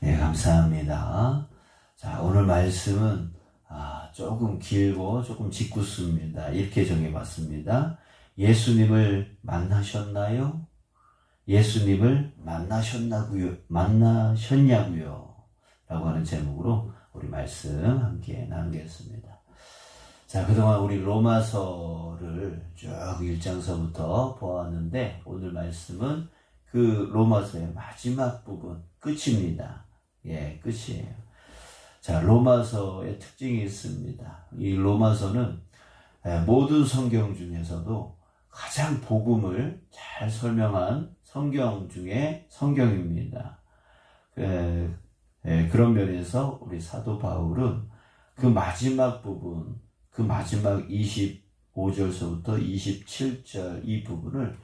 네, 감사합니다. 자, 오늘 말씀은 조금 길고 조금 짓궂습니다. 이렇게 정해봤습니다. 예수님을 만나셨나요? 예수님을 만나셨냐고요? 라고 하는 제목으로 우리 말씀 함께 나누겠습니다. 자, 그동안 우리 로마서를 쭉 1장서부터 보았는데 오늘 말씀은 그 로마서의 마지막 부분, 끝입니다. 예, 끝이에요. 자, 로마서의 특징이 있습니다. 이 로마서는 모든 성경 중에서도 가장 복음을 잘 설명한 성경 중에 성경입니다. 그런 면에서 우리 사도 바울은 그 마지막 부분, 그 마지막 25절서부터 27절 이 부분을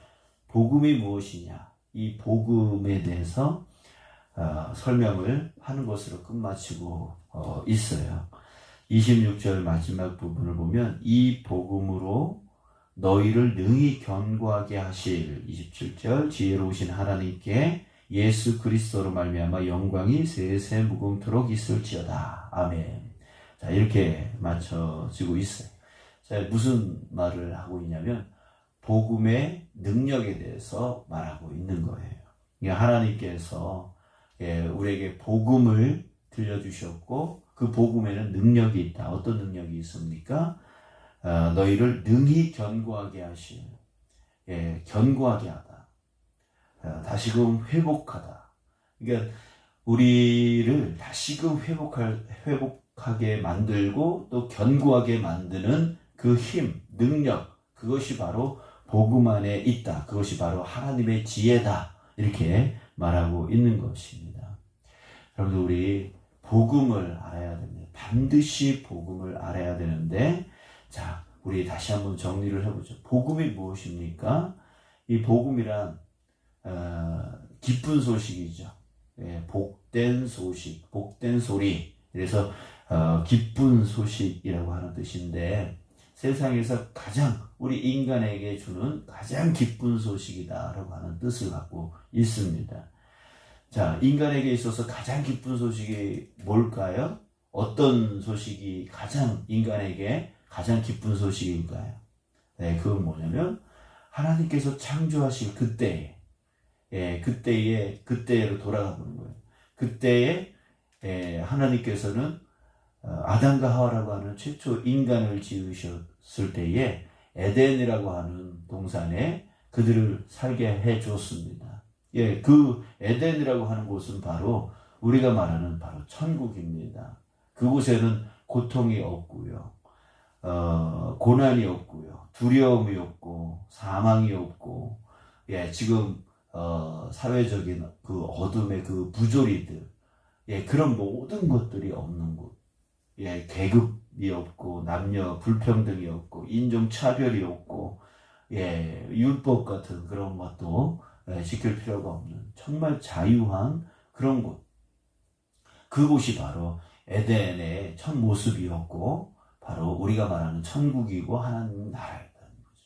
복음이 무엇이냐, 이 복음에 대해서 설명을 하는 것으로 끝마치고 있어요. 26절 마지막 부분을 보면 이 복음으로 너희를 능히 견고하게 하실 27절 지혜로우신 하나님께 예수 그리스도로 말미암아 영광이 세세 무궁토록 있을지어다. 아멘. 자, 이렇게 맞춰지고 있어요. 자, 무슨 말을 하고 있냐면 복음의 능력에 대해서 말하고 있는 거예요. 하나님께서 우리에게 복음을 들려주셨고 그 복음에는 능력이 있다. 어떤 능력이 있습니까? 너희를 능히 견고하게 하실, 견고하게 하다. 다시금 회복하다. 그러니까 우리를 다시금 회복하게 만들고 또 견고하게 만드는 그 힘, 능력, 그것이 바로 복음 안에 있다. 그것이 바로 하나님의 지혜다. 이렇게 말하고 있는 것입니다. 여러분들 우리 복음을 알아야 됩니다. 반드시 복음을 알아야 되는데, 자, 우리 다시 한번 정리를 해보죠. 복음이 무엇입니까? 이 복음이란 기쁜 소식이죠. 복된 소식, 복된 소리. 그래서 기쁜 소식이라고 하는 뜻인데 세상에서 가장 우리 인간에게 주는 가장 기쁜 소식이다라고 하는 뜻을 갖고 있습니다. 자, 인간에게 있어서 가장 기쁜 소식이 뭘까요? 어떤 소식이 인간에게 가장 기쁜 소식일까요? 네, 그건 뭐냐면 하나님께서 창조하실 그때에, 그때로 돌아가 보는 거예요. 그때에 하나님께서는 아담과 하와라고 하는 최초 인간을 지으셨을 때에 에덴이라고 하는 동산에 그들을 살게 해 주었습니다. 그 에덴이라고 하는 곳은 바로 우리가 말하는 바로 천국입니다. 그곳에는 고통이 없고요, 고난이 없고요, 두려움이 없고, 사망이 없고, 지금 사회적인 그 어둠의 그 부조리들, 그런 모든 것들이 없는 곳. 계급이 없고, 남녀 불평등이 없고, 인종차별이 없고, 율법 같은 그런 것도 지킬 필요가 없는 정말 자유한 그런 곳. 그곳이 바로 에덴의 첫 모습이었고, 바로 우리가 말하는 천국이고 하나님 나라였다는 거죠.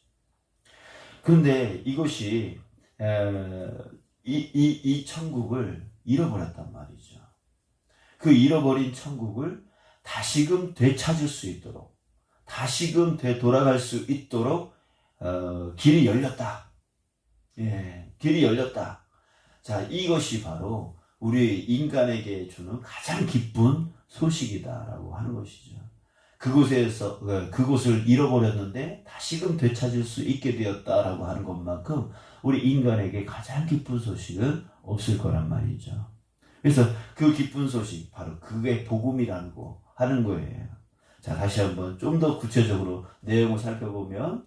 그런데 이것이 이 천국을 잃어버렸단 말이죠. 그 잃어버린 천국을 다시금 되찾을 수 있도록, 다시금 되돌아갈 수 있도록 길이 열렸다. 길이 열렸다. 자, 이것이 바로 우리 인간에게 주는 가장 기쁜 소식이다라고 하는 것이죠. 그곳을 잃어버렸는데 다시금 되찾을 수 있게 되었다라고 하는 것만큼 우리 인간에게 가장 기쁜 소식은 없을 거란 말이죠. 그래서 그 기쁜 소식, 바로 그게 복음이라고 하는 거예요. 자, 다시 한번 좀 더 구체적으로 내용을 살펴보면,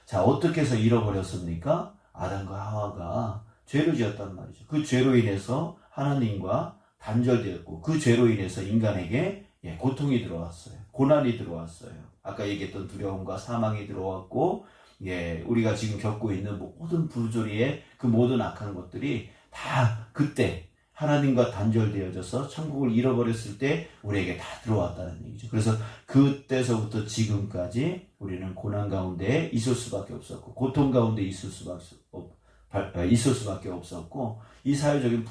자, 어떻게 해서 잃어버렸습니까? 아담과 하와가 죄를 지었단 말이죠. 그 죄로 인해서 하나님과 단절되었고, 그 죄로 인해서 인간에게 고통이 들어왔어요. 고난이 들어왔어요. 아까 얘기했던 두려움과 사망이 들어왔고, 우리가 지금 겪고 있는 모든 부조리의 그 모든 악한 것들이 다 그때 하나님과 단절되어져서 천국을 잃어버렸을 때 우리에게 다 들어왔다는 얘기죠. 그래서 그때서부터 지금까지 우리는 고난 가운데 있을 수밖에 없었고, 고통 가운데 있을 수밖에 있을 수밖에 없었고 이 사회적인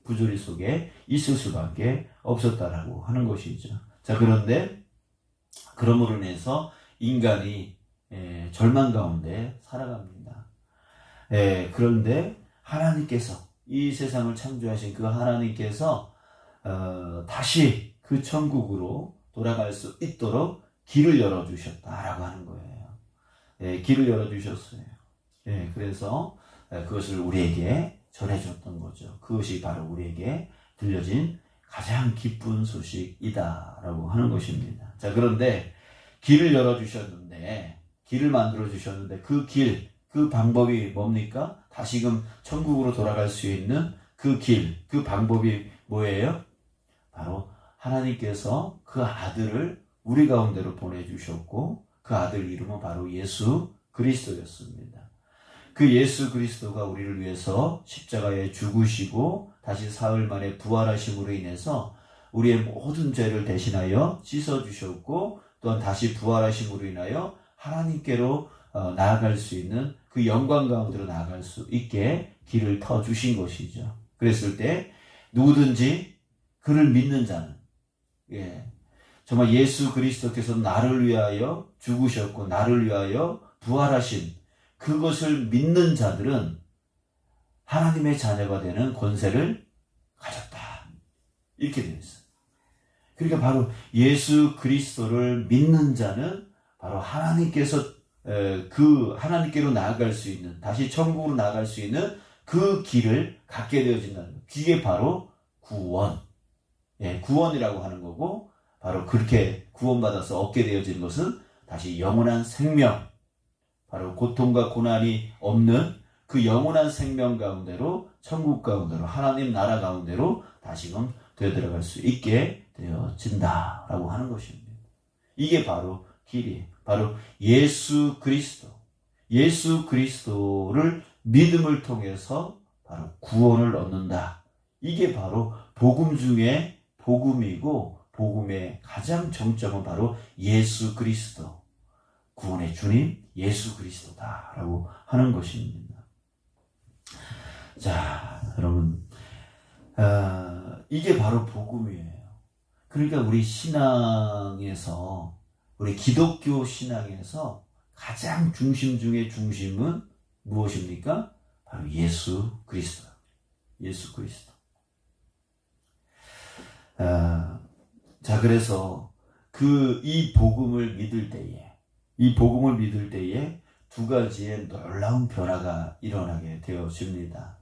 부조리 속에 있을 수밖에 없었다라고 하는 것이죠. 자, 그런데 그러므로 인해서 인간이 절망 가운데 살아갑니다. 그런데 하나님께서 이 세상을 창조하신 그 하나님께서 다시 그 천국으로 돌아갈 수 있도록 길을 열어주셨다라고 하는 거예요. 길을 열어주셨어요. 그래서 그것을 우리에게 전해줬던 거죠. 그것이 바로 우리에게 들려진 가장 기쁜 소식이다라고 하는 것입니다. 자, 그런데 길을 열어주셨는데, 길을 만들어주셨는데 그 길, 그 방법이 뭡니까? 다시금 천국으로 돌아갈 수 있는 그 길, 그 방법이 뭐예요? 바로 하나님께서 그 아들을 우리 가운데로 보내주셨고 그 아들 이름은 바로 예수 그리스도였습니다. 그 예수 그리스도가 우리를 위해서 십자가에 죽으시고 다시 사흘 만에 부활하심으로 인해서 우리의 모든 죄를 대신하여 씻어주셨고 또한 다시 부활하심으로 인하여 하나님께로 나아갈 수 있는 그 영광 가운데로 나아갈 수 있게 길을 터주신 것이죠. 그랬을 때 누구든지 그를 믿는 자는 정말 예수 그리스도께서 나를 위하여 죽으셨고 나를 위하여 부활하신 그것을 믿는 자들은 하나님의 자녀가 되는 권세를 가졌다. 이렇게 되어 있어요. 그러니까 바로 예수 그리스도를 믿는 자는 바로 하나님께서 그 하나님께로 나아갈 수 있는, 다시 천국으로 나아갈 수 있는 그 길을 갖게 되어진다는 거예요. 그게 바로 구원. 구원이라고 하는 거고, 바로 그렇게 구원받아서 얻게 되어진 것은 다시 영원한 생명, 바로 고통과 고난이 없는 그 영원한 생명 가운데로, 천국 가운데로, 하나님 나라 가운데로 다시금 되어들어갈 수 있게 되어진다라고 하는 것입니다. 이게 바로 길이에요. 바로 예수 그리스도. 예수 그리스도를 믿음을 통해서 바로 구원을 얻는다. 이게 바로 복음 중에 복음이고, 복음의 가장 정점은 바로 예수 그리스도. 구원의 주님 예수 그리스도다라고 하는 것입니다. 자, 여러분, 이게 바로 복음이에요. 그러니까 우리 신앙에서, 우리 기독교 신앙에서 가장 중심 중의 중심은 무엇입니까? 바로 예수 그리스도. 예수 그리스도. 자, 그래서 이 복음을 믿을 때에 두 가지의 놀라운 변화가 일어나게 되어집니다.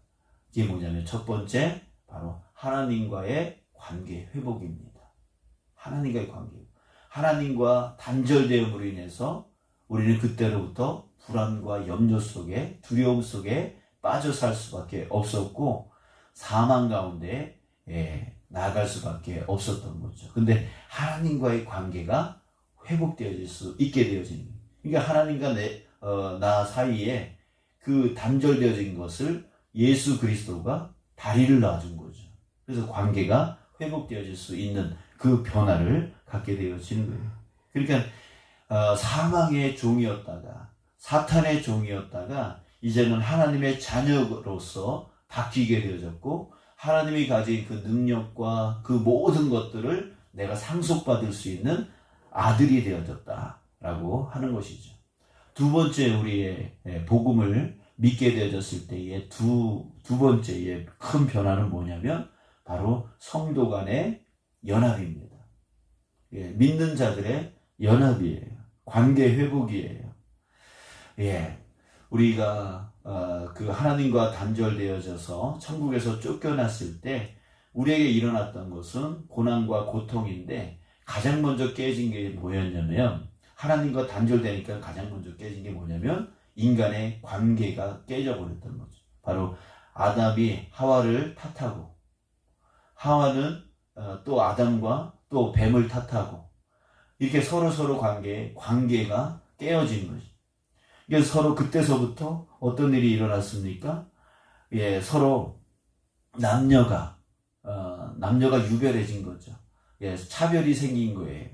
이게 뭐냐면 첫 번째, 바로 하나님과의 관계 회복입니다. 하나님과의 관계. 하나님과 단절되음으로 인해서 우리는 그때로부터 불안과 염려 속에, 두려움 속에 빠져 살 수밖에 없었고 사망 가운데 나아갈 수밖에 없었던 거죠. 근데 하나님과의 관계가 회복되어질 수 있게 되어지는 거예요. 그러니까 하나님과 나 사이에 그 단절되어진 것을 예수 그리스도가 다리를 놔준 거죠. 그래서 관계가 회복되어질 수 있는 그 변화를 갖게 되어지는 거예요. 그러니까 사망의 종이었다가, 사탄의 종이었다가 이제는 하나님의 자녀로서 바뀌게 되어졌고, 하나님이 가진 그 능력과 그 모든 것들을 내가 상속받을 수 있는 아들이 되어졌다라고 하는 것이죠. 두 번째, 우리의 복음을 믿게 되어졌을 때의 두 번째의 큰 변화는 뭐냐면 바로 성도 간의 연합입니다. 믿는 자들의 연합이에요. 관계 회복이에요. 우리가 그 하나님과 단절되어져서 천국에서 쫓겨났을 때 우리에게 일어났던 것은 고난과 고통인데, 가장 먼저 깨진 게 뭐였냐면, 하나님과 단절되니까 가장 먼저 깨진 게 뭐냐면 인간의 관계가 깨져버렸던 거죠. 바로 아담이 하와를 탓하고, 하와는 또 아담과 또 뱀을 탓하고, 이렇게 서로 관계가 깨어진 거죠. 그래서 서로 그때서부터 어떤 일이 일어났습니까? 서로 남녀가 유별해진 거죠. 차별이 생긴 거예요.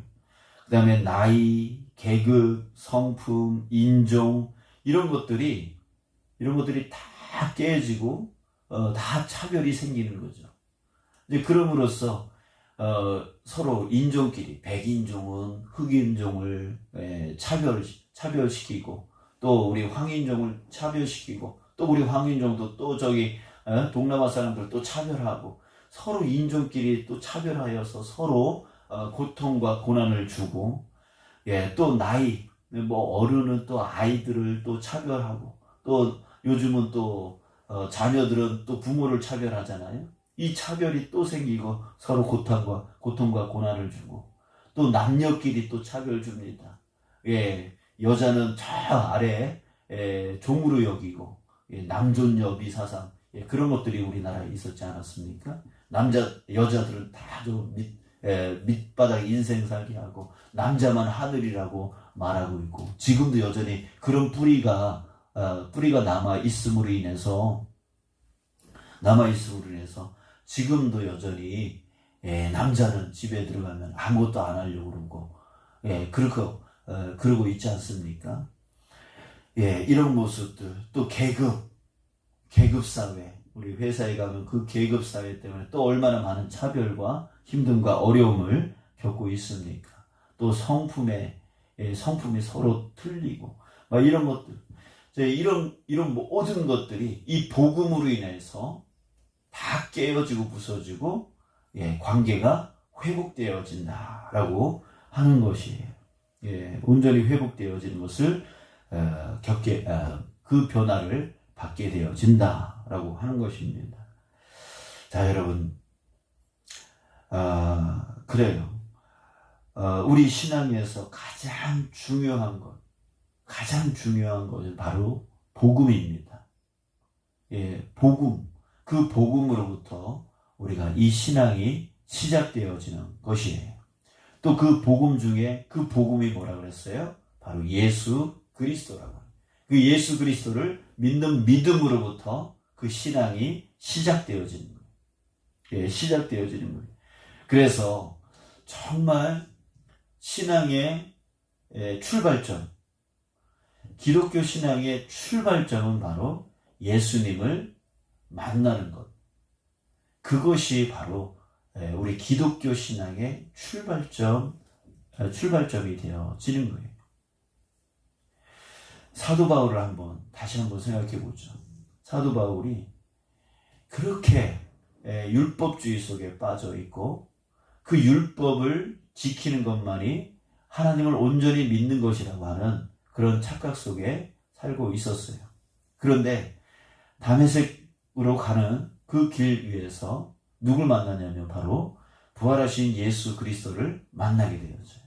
그 다음에 나이, 계급, 성품, 인종, 이런 것들이 다 다 깨지고 다 차별이 생기는 거죠. 이제 그럼으로써 서로 인종끼리 백인종은 흑인종을 차별시키고 또 우리 황인종을 차별시키고 또 우리 황인종도 또 저기 동남아 사람들 또 차별하고 서로 인종끼리 또 차별하여서 서로 고통과 고난을 주고 또 나이 뭐 어른은 또 아이들을 또 차별하고 또 요즘은 또 자녀들은 또 부모를 차별하잖아요. 이 차별이 또 생기고 서로 고통과 고난을 주고 또 남녀끼리 또 차별 줍니다. 여자는 저 아래 종으로 여기고 남존여비 사상 그런 것들이 우리나라에 있었지 않았습니까? 여자들은 다 좀 밑바닥 인생 살기 하고 남자만 하늘이라고 말하고 있고 지금도 여전히 그런 뿌리가 남아 있음으로 인해서 지금도 여전히 남자는 집에 들어가면 아무것도 안 하려고 그러고 그러고 있지 않습니까? 이런 모습들 또 계급 사회 우리 회사에 가면 그 계급 사회 때문에 또 얼마나 많은 차별과 힘듦과 어려움을 겪고 있습니까? 또 성품이 서로 틀리고 막 이런 것들 이런 모든 것들이 이 복음으로 인해서 다 깨어지고 부서지고 관계가 회복되어진다라고 하는 것이에요. 온전히 회복되어지는 것을 그 변화를 받게 되어진다라고 하는 것입니다. 자, 여러분, 그래요. 우리 신앙에서 가장 중요한 것은 바로 복음입니다. 복음. 그 복음으로부터 우리가 이 신앙이 시작되어지는 것이에요. 또 그 복음 중에 그 복음이 뭐라 그랬어요? 바로 예수 그리스도라고. 그 예수 그리스도를 믿는 믿음으로부터 그 신앙이 시작되어지는 거예요. 시작되어지는 거예요. 그래서 정말 신앙의 출발점, 기독교 신앙의 출발점은 바로 예수님을 만나는 것. 그것이 바로 우리 기독교 신앙의 출발점이 되어지는 거예요. 사도 바울을 다시 한번 생각해 보죠. 사도 바울이 그렇게 율법주의 속에 빠져 있고 그 율법을 지키는 것만이 하나님을 온전히 믿는 것이라고 하는 그런 착각 속에 살고 있었어요. 그런데 다메섹으로 가는 그 길 위에서 누굴 만나냐면 바로 부활하신 예수 그리스도를 만나게 되었어요.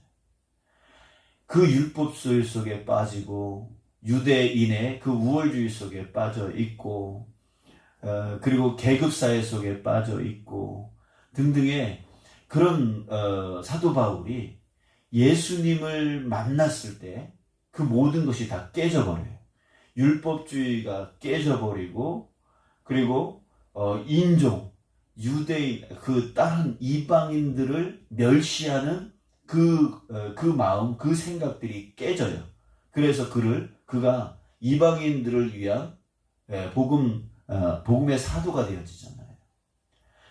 그 율법주의 속에 빠지고 유대인의 그 우월주의 속에 빠져 있고 그리고 계급사회 속에 빠져 있고 등등의 그런 사도 바울이 예수님을 만났을 때 그 모든 것이 다 깨져버려요. 율법주의가 깨져버리고 그리고 인종, 유대인, 그 다른 이방인들을 멸시하는 그 마음, 그 생각들이 깨져요. 그래서 그가 이방인들을 위한 복음의 사도가 되어지잖아요.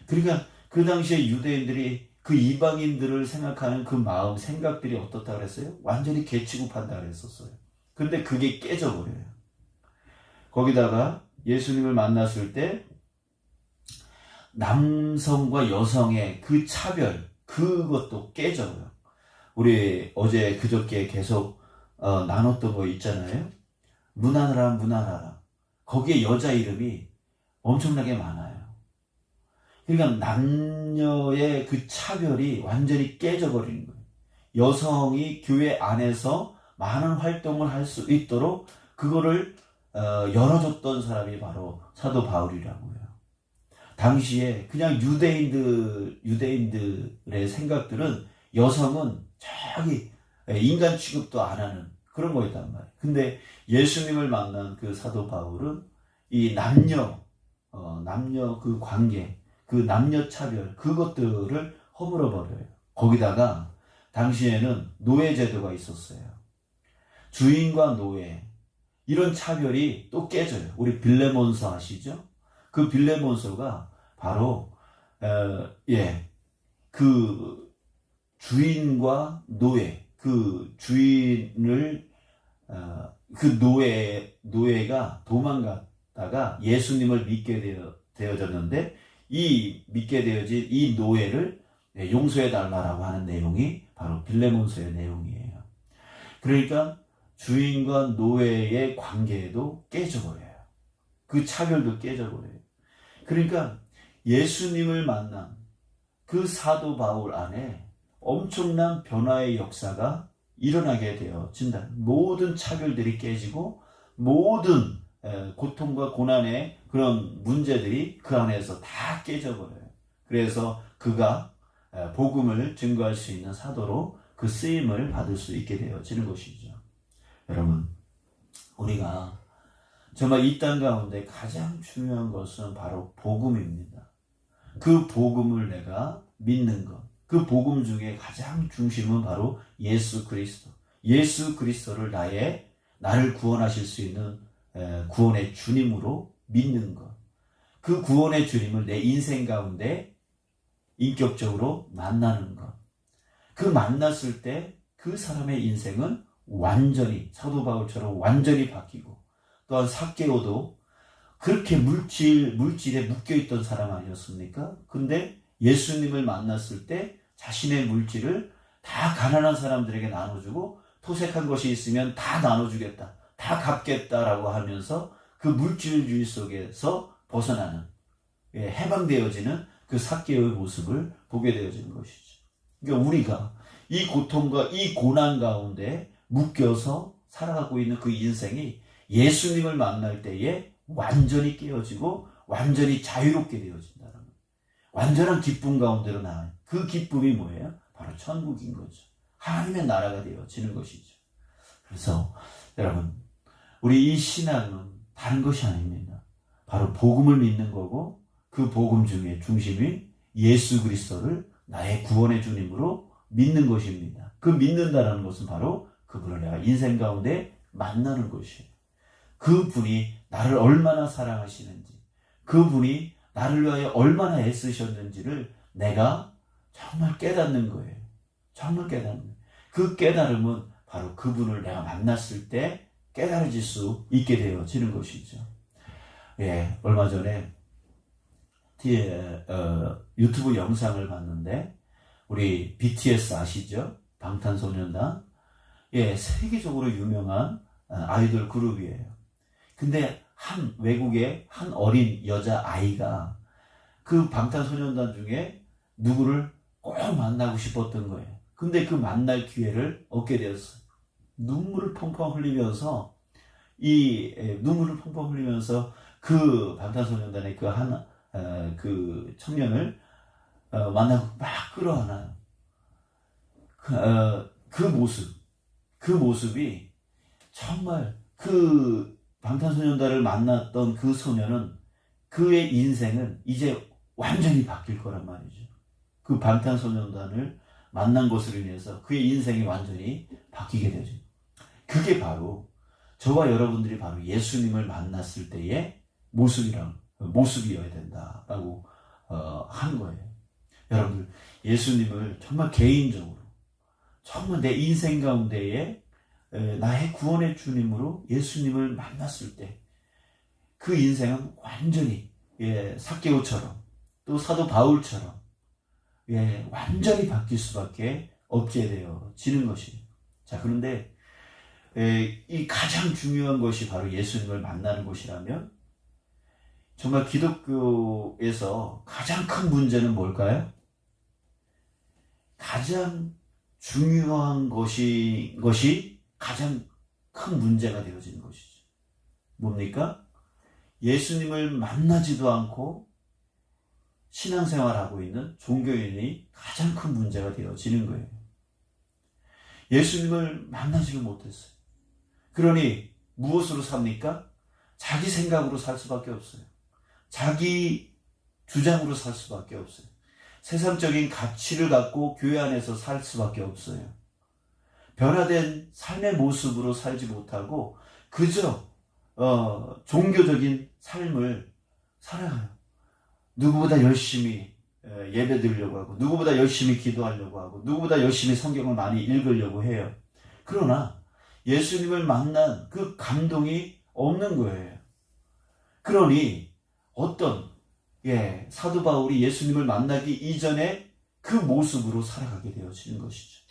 그러니까 그 당시에 유대인들이 그 이방인들을 생각하는 그 마음, 생각들이 어떻다 그랬어요? 완전히 개취급한다 그랬었어요. 근데 그게 깨져버려요. 거기다가 예수님을 만났을 때 남성과 여성의 그 차별, 그것도 깨져요. 우리 어제 그저께 계속 나눴던 거 있잖아요. 문하나라. 거기에 여자 이름이 엄청나게 많아요. 그러니까 남녀의 그 차별이 완전히 깨져버리는 거예요. 여성이 교회 안에서 많은 활동을 할 수 있도록 그거를 열어줬던 사람이 바로 사도 바울이라고 해요. 당시에 그냥 유대인들의 생각들은 여성은 저기 인간 취급도 안 하는 그런 거였단 말이에요. 근데 예수님을 만난 그 사도 바울은 이 남녀 그 관계, 그 남녀 차별, 그것들을 허물어 버려요. 거기다가 당시에는 노예 제도가 있었어요. 주인과 노예, 이런 차별이 또 깨져요. 우리 빌레몬서 아시죠? 그 빌레몬서가 바로 그 주인과 노예, 그 주인을 그 노예가 도망갔다가 예수님을 믿게 되어졌는데, 이 믿게 되어진 이 노예를 용서해 달라고 하는 내용이 바로 빌레몬서의 내용이에요. 그러니까 주인과 노예의 관계도 깨져버려요. 그 차별도 깨져버려요. 그러니까 예수님을 만난 그 사도 바울 안에 엄청난 변화의 역사가 일어나게 되어진다. 모든 차별들이 깨지고 모든 고통과 고난의 그런 문제들이 그 안에서 다 깨져버려요. 그래서 그가 복음을 증거할 수 있는 사도로 그 쓰임을 받을 수 있게 되어지는 것이죠. 여러분, 우리가 정말 이 땅 가운데 가장 중요한 것은 바로 복음입니다. 그 복음을 내가 믿는 것, 그 복음 중에 가장 중심은 바로 예수 그리스도. 예수 그리스도를 나를 구원하실 수 있는 구원의 주님으로 믿는 것. 그 구원의 주님을 내 인생 가운데 인격적으로 만나는 것. 그 만났을 때 그 사람의 인생은 완전히, 사도 바울처럼 완전히 바뀌고, 또한 삭개오도 그렇게 물질에 묶여있던 사람 아니었습니까? 근데 예수님을 만났을 때 자신의 물질을 다 가난한 사람들에게 나눠주고, 토색한 것이 있으면 다 나눠주겠다, 다 갚겠다라고 하면서 그 물질주의 속에서 벗어나는, 해방되어지는 그 삭개오의 모습을 보게 되어지는 것이죠. 그러니까 우리가 이 고통과 이 고난 가운데 묶여서 살아가고 있는 그 인생이 예수님을 만날 때에 완전히 깨어지고 완전히 자유롭게 되어진다는 거예요. 완전한 기쁨 가운데로 나아요. 그 기쁨이 뭐예요? 바로 천국인 거죠. 하나님의 나라가 되어지는 것이죠. 그래서 여러분, 우리 이 신앙은 다른 것이 아닙니다. 바로 복음을 믿는 거고, 그 복음 중에 중심이 예수 그리스도를 나의 구원의 주님으로 믿는 것입니다. 그 믿는다는 것은 바로 그분을 내가 인생 가운데 만나는 것이에요. 그분이 나를 얼마나 사랑하시는지, 그분이 나를 위하여 얼마나 애쓰셨는지를 내가 정말 깨닫는 거예요. 정말 깨닫는 거예요. 그 깨달음은 바로 그분을 내가 만났을 때 깨달아질 수 있게 되어지는 것이죠. 얼마 전에 유튜브 영상을 봤는데, 우리 BTS 아시죠? 방탄소년단. 세계적으로 유명한 아이돌 그룹이에요. 근데 외국의 한 어린 여자 아이가 그 방탄소년단 중에 누구를 꼭 만나고 싶었던 거예요. 근데 그 만날 기회를 얻게 되었어요. 눈물을 펑펑 흘리면서 그 방탄소년단의 그 청년을 만나고 막 끌어안아요. 그 모습이 정말, 그 방탄소년단을 만났던 그 소녀는, 그의 인생은 이제 완전히 바뀔 거란 말이죠. 그 방탄소년단을 만난 것으로 인해서 그의 인생이 완전히 바뀌게 되죠. 그게 바로 저와 여러분들이 바로 예수님을 만났을 때의 모습이어야 된다라고 한 거예요. 여러분들, 예수님을 정말 개인적으로, 정말 내 인생 가운데에 나의 구원의 주님으로 예수님을 만났을 때 그 인생은 완전히 삭개오처럼, 또 사도 바울처럼 완전히 바뀔 수밖에 없게 되어지는 것이에요. 자, 그런데 이 가장 중요한 것이 바로 예수님을 만나는 것이라면, 정말 기독교에서 가장 큰 문제는 뭘까요? 가장 중요한 것이 가장 큰 문제가 되어지는 것이죠. 뭡니까? 예수님을 만나지도 않고 신앙생활하고 있는 종교인이 가장 큰 문제가 되어지는 거예요. 예수님을 만나지를 못했어요. 그러니 무엇으로 삽니까? 자기 생각으로 살 수밖에 없어요. 자기 주장으로 살 수밖에 없어요. 세상적인 가치를 갖고 교회 안에서 살 수밖에 없어요. 변화된 삶의 모습으로 살지 못하고 그저 종교적인 삶을 살아가요. 누구보다 열심히 예배 드리려고 하고, 누구보다 열심히 기도하려고 하고, 누구보다 열심히 성경을 많이 읽으려고 해요. 그러나 예수님을 만난 그 감동이 없는 거예요. 그러니 어떤 사도 바울이 예수님을 만나기 이전에 그 모습으로 살아가게 되어지는 것이죠.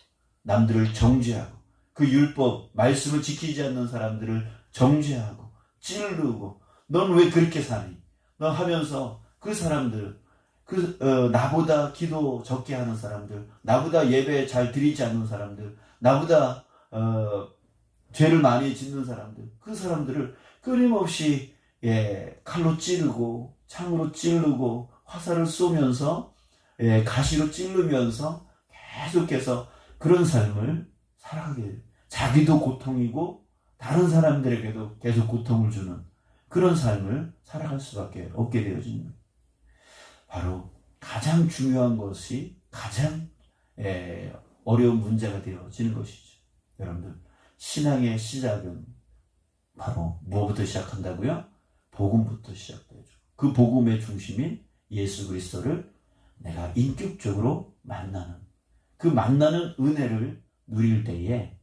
남들을 정죄하고, 그 율법 말씀을 지키지 않는 사람들을 정죄하고 찌르고, 넌 왜 그렇게 사니? 너 하면서 그 사람들, 나보다 기도 적게 하는 사람들, 나보다 예배 잘 드리지 않는 사람들, 나보다 죄를 많이 짓는 사람들, 그 사람들을 끊임없이 칼로 찌르고 창으로 찌르고 화살을 쏘면서 가시로 찌르면서 계속해서 그런 삶을 살아가게 돼요. 자기도 고통이고 다른 사람들에게도 계속 고통을 주는 그런 삶을 살아갈 수밖에 없게 되어지는 거예요. 바로 가장 중요한 것이 가장 어려운 문제가 되어지는 것이죠. 여러분들, 신앙의 시작은 바로 무엇부터 시작한다고요? 복음부터 시작되죠. 그 복음의 중심인 예수 그리스도를 내가 인격적으로 만나는, 그 만나는 은혜를 누릴 때에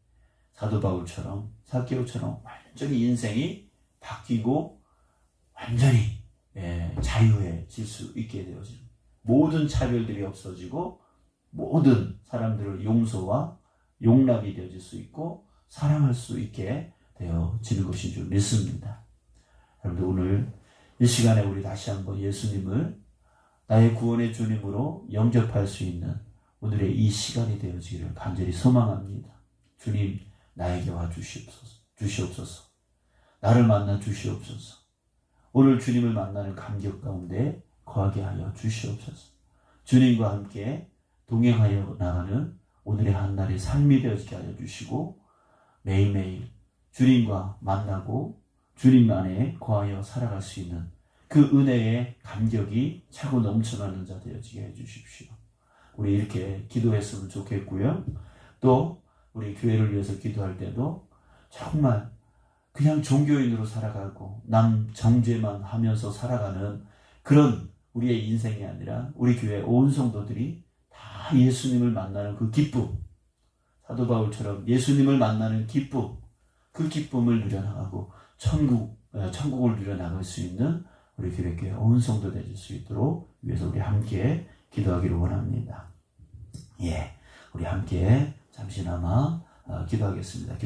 사도 바울처럼, 사개오처럼 완전히 인생이 바뀌고 완전히 자유해질 수 있게 되어지는, 모든 차별들이 없어지고 모든 사람들을 용서와 용납이 되어질 수 있고 사랑할 수 있게 되어지는 것인 줄 믿습니다. 여러분들, 오늘 이 시간에 우리 다시 한번 예수님을 나의 구원의 주님으로 영접할 수 있는 오늘의 이 시간이 되어지기를 간절히 소망합니다. 주님, 나에게 와 주시옵소서. 나를 만나 주시옵소서. 오늘 주님을 만나는 감격 가운데 거하게 하여 주시옵소서. 주님과 함께 동행하여 나가는 오늘의 한날의 삶이 되어지게 하여 주시고, 매일매일 주님과 만나고 주님 안에 거하여 살아갈 수 있는 그 은혜의 감격이 차고 넘쳐나는 자 되어지게 해 주십시오. 우리 이렇게 기도했으면 좋겠고요. 또 우리 교회를 위해서 기도할 때도 정말 그냥 종교인으로 살아가고 남 정죄만 하면서 살아가는 그런 우리의 인생이 아니라 우리 교회 온 성도들이 다 예수님을 만나는 그 기쁨, 사도 바울처럼 예수님을 만나는 기쁨, 그 기쁨을 누려나가고 천국을 누려나갈 수 있는 우리 교회 온 성도 되실 수 있도록 위해서 우리 함께 기도하기를 원합니다. 우리 함께 잠시나마 기도하겠습니다.